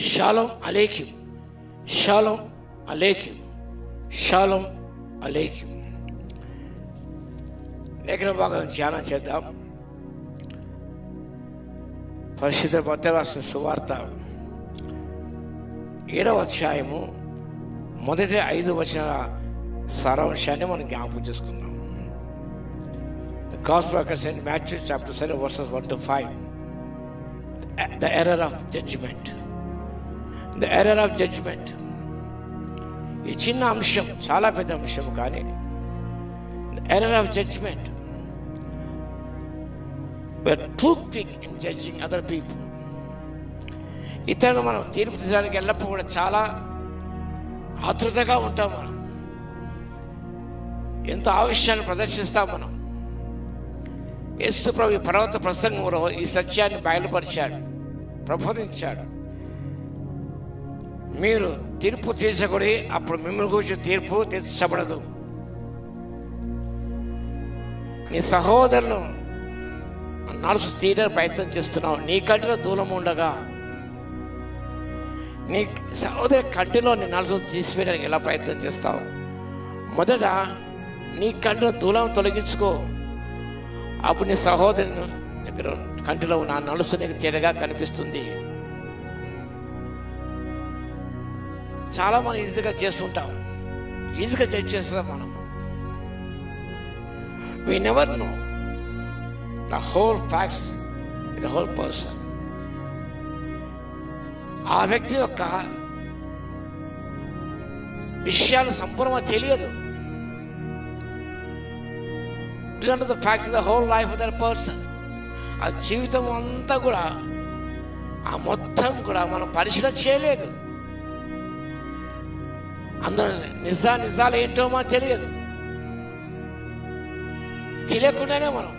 Shalom అలేకిం, షాలోమ్ అలేకిం, షాలోమ్ అలేకిం. లేఖన భాగం ధ్యానం చేద్దాం. పరిశుద్ధ మత్తయి రాసిన సువార్త 7వ అధ్యాయము మొదటి 5 వచనాల సారాంశాన్ని మనం జ్ఞాపకం చేసుకుందాం. The Gospel according to Matthew chapter 7 verses 1 to 5. The error of judgment. The error of judgment. ఈ చిన్న అంశం చాలా పెద్ద అంశం, కానీ the error of judgment. We are too quick in judging other people. ఇతరులు మనం తీర్పు తీయడానికి ఎల్లప్పుడూ కూడా చాలా ఆతృతగా ఉంటాం. మనం ఎంతో ఆవేశాన్ని ప్రదర్శిస్తాం. మనం యేసు ప్రభు ఈ పర్వత ప్రసంగంలో ఈ సత్యాన్ని బయలుపరిచాడు, ప్రబోధించాడు. మీరు తీర్పు తీర్చకూడదు, అప్పుడు మిమ్మల్ని గురించి తీర్పు తీర్చబడదు. నీ సహోదరులు నలుసు తీయడానికి ప్రయత్నం చేస్తున్నావు, నీ కంటిలో దూలం ఉండగా నీ సహోదరి కంటిలో నీ నలుసు తీసివేయడానికి ఎలా ప్రయత్నం చేస్తావు? మొదట నీ కంటిలో దూలం తొలగించుకో, అప్పుడు నీ సహోదరుని దగ్గర కంటిలో ఉన్న నలుసు నీకు తేడాగా కనిపిస్తుంది. చాలా మనం ఈజీగా చేస్తుంటాం, ఈజీగా జడ్జ్ చేస్తాం. మనం we never know the whole facts with the whole person. ఆ వ్యక్తి యొక్క విషయాలు సంపూర్ణంగా తెలియదు. You don't know the facts of the whole life of that person. ఆ జీవితం అంతా కూడా, ఆ మొత్తం కూడా మనం పరిశీలన చేయలేదు. అందరూ నిజాలు ఏంటో మనకు తెలియదు. తెలియకుండానే మనం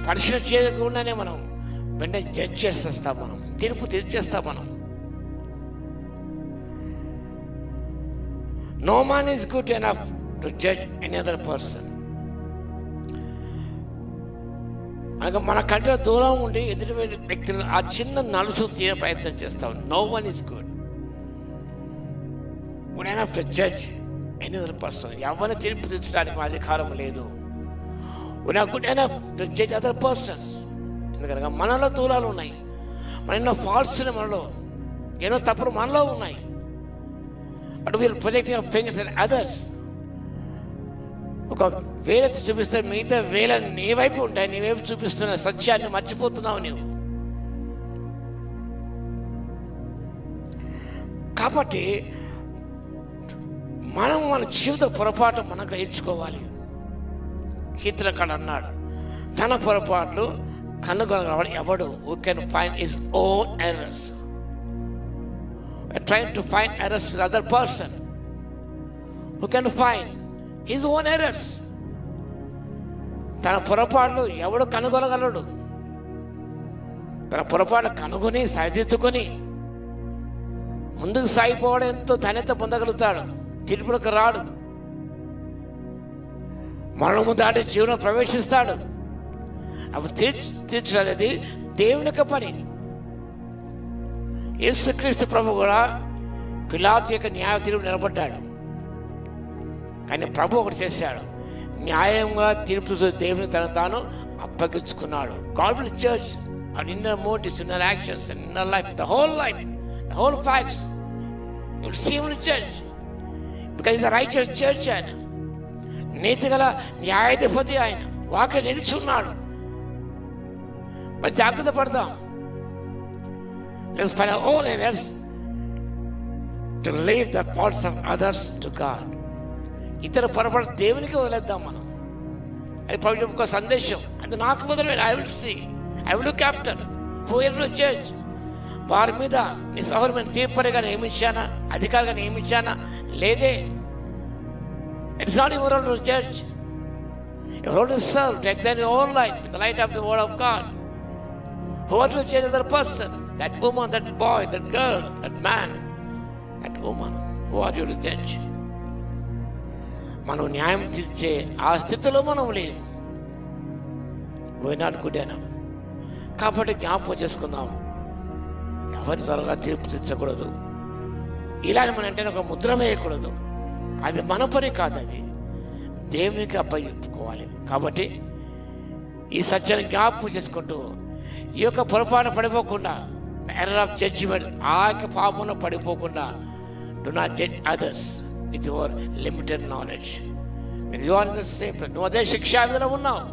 పరిశీలన చేయకుండానే మనం వెంటనే జడ్జ్ చేసేస్తాం, మనం తీర్పు తీర్చేస్తాం. మనం no man is good enough to judge any other person. అనగా మన కంటిలో దూరం ఉండి ఎదుటి వ్యక్తులు ఆ చిన్న నలుసు తీయ ప్రయత్నం చేస్తాం. No one is good enough to judge any other person. ఎవరిని తీర్పు తీర్చడానికి మా అధికారం లేదు. We are good enough to judge other persons. ఎందుకనగా మనలో దూరాలు ఉన్నాయి, మన ఎన్నో ఫాల్ట్స్ మనలో, ఎన్నో తప్పులు మనలో ఉన్నాయి. But we are projecting our fingers at others. ఒక వేలెత్తి చూపిస్తే మిగతా వేల నీ వైపు ఉంటాయి. నీ వైపు చూపిస్తున్న సత్యాన్ని మర్చిపోతున్నావు నీవు. కాబట్టి మనం మన జీవిత పొరపాటు మనం గ్రహించుకోవాలి. కీర్తనకారుడు అన్నాడు, తన పొరపాట్లు కనుగొనగలవాడు ఎవడు? who can find his own errors. Trying to find errors with other person. Who can find his own errors. తన పొరపాట్లు ఎవడు కనుగొనగలడు? తన పొరపాటు కనుగొని సరిదిద్దుకొని ముందుకు సాగిపోవడం ఎంతో ధన్యత పొందగలుగుతాడు. తీర్పులకు రాడు, మరణము దాటి జీవనం ప్రవేశిస్తాడు. అప్పుడు తీర్చనేది దేవుని యొక్క పని. యేసుక్రీస్తు ప్రభు కూడా పిలాతు యొక్క న్యాయ తీర్పు నిలబడ్డాడు. కానీ ప్రభు ఒకటి చేశాడు, న్యాయంగా తీర్పు దేవుని తను తాను అప్పగించుకున్నాడు. God will judge our inner motives, inner actions and inner life, the whole life, the whole facts. You will see him will judge because he is a righteous judge. ఆయన నీతిగల న్యాయాధిపతి, ఆయన వాక్యం నిలుచున్నాడు. మరి జాగ్రత్త పడతాం. Let's find our own errors to leave the faults of others to God. ఇతర పొరపాటు దేవునికి వదిలేద్దాం మనం. అది ప్రభు చెప్పుకో సందేశం. అది నాకు వదిలేదు. I will see, I will look after who will judge. వారి మీద నీ సహోదరుని తీర్పరిగా నియమించానా, అధికారిగా నియమించానా? లేదే. It is not your role to judge. Your role is to serve, to examine your own life in the light of the word of God. Who are to judge another person? That woman, that boy, that girl, that man, that woman. Who are you to judge? మనం న్యాయం తీర్చే ఆ స్థితిలో మనం లేము. We are not good enough. కాబట్టి జ్ఞాపకం చేసుకుందాం. ఎవరి త్వరగా తీర్పు తీర్చకూడదు. ఇలాని మన అంటే ఒక ముద్ర వేయకూడదు. అది మన పని కాదు, అది దేవునికి అప్పచెప్పుకోవాలి. కాబట్టి ఈ సత్యాన్ని జ్ఞాపకం చేసుకుంటూ ఈ యొక్క పొరపాటు పడిపోకుండా, ఎర్రర్ ఆఫ్ జడ్జిమెంట్, ఆ యొక్క పాపంలో పడిపోకుండా, do not judge others with your limited knowledge. నువ్వు అదే శిక్షా విధిలో ఉన్నావు,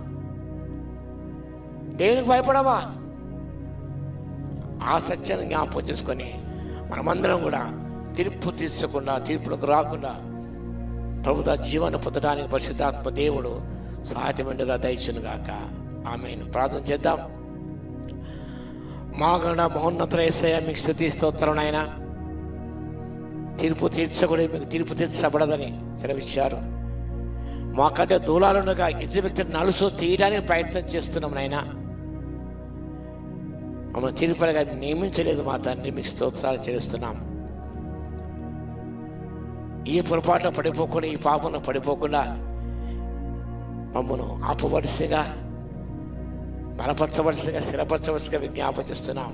దేవునికి భయపడవా? ఆ సత్యాన్ని జ్ఞాపకం చేసుకొని మనమందరం కూడా తీర్పు తీర్చకుండా, తీర్పులకు రాకుండా ప్రభుత్వ జీవనం పొందడానికి పరిశుద్ధాత్మ దేవుడు సహాయమెండుగా దయచునుగాక. ఆమేన్. ప్రార్థన చేద్దాం. మా గణ మహోన్నత యేసయ్య, మీకు స్తుతి స్తోత్రం నాయన. తీర్పు తీర్చకూడదు, మీకు తీర్పు తీర్చబడదని సెలవిచ్చారు. మాకంటే దూలాలుండగా ఎదుటి వ్యక్తిని నలుసు తీయడానికి ప్రయత్నం చేస్తున్నాం నాయన. మమ్మల్ని తీర్పుగా నియమించలేదు మా తండ్రి, మీకు స్తోత్రాలు చెల్లిస్తున్నాం. ఈ పొరపాటులో పడిపోకుండా, ఈ పాపంలో పడిపోకుండా మమ్మను ఆపవలసిగా, బలపరచవలసిగా, స్థిరపరచవలసిగా విజ్ఞాపన చేస్తున్నాం.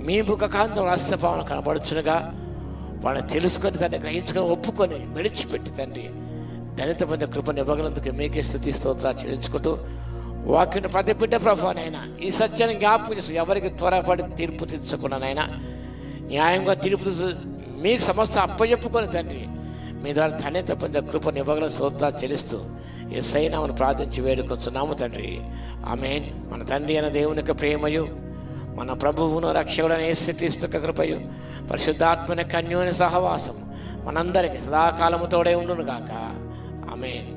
మీ ముఖకాంతం రాష్ట్రభావన కనబడుచునుగా వాళ్ళని తెలుసుకొని, దాన్ని గ్రహించుకొని, ఒప్పుకొని, విడిచిపెట్టి తండ్రి ధనిత పొందే కృపను ఇవ్వగలందుకు మీకే స్తుతి స్తోత్రాలు చెల్లించుకుంటూ, వాక్యం ప్రతి బిడ్డ ప్రభునైనా ఈ సత్యాన్ని జ్ఞాపకం చేస్తూ ఎవరికి త్వరపడి తీర్పు తీర్చకుండానైనా న్యాయంగా తీర్పు మీకు సమస్త అప్పచెప్పుకొని తండ్రి మీ ద్వారా ధన్యత పొందే కృపను ఇవ్వగల స్తోత్రాలు చెల్లిస్తూ యేసయ్య నామమున ప్రార్థించి వేడుకొంచున్నాము తండ్రి. ఆమేన్. మన తండ్రి అయిన దేవుని యొక్క ప్రేమయు, మన ప్రభువును రక్షకుడైన యేసుక్రీస్తు యొక్క కృపయు, పరిశుద్ధాత్మని కన్యోని సహవాసం మనందరికీ సదాకాలము తోడై ఉండును గాక. ఆమేన్.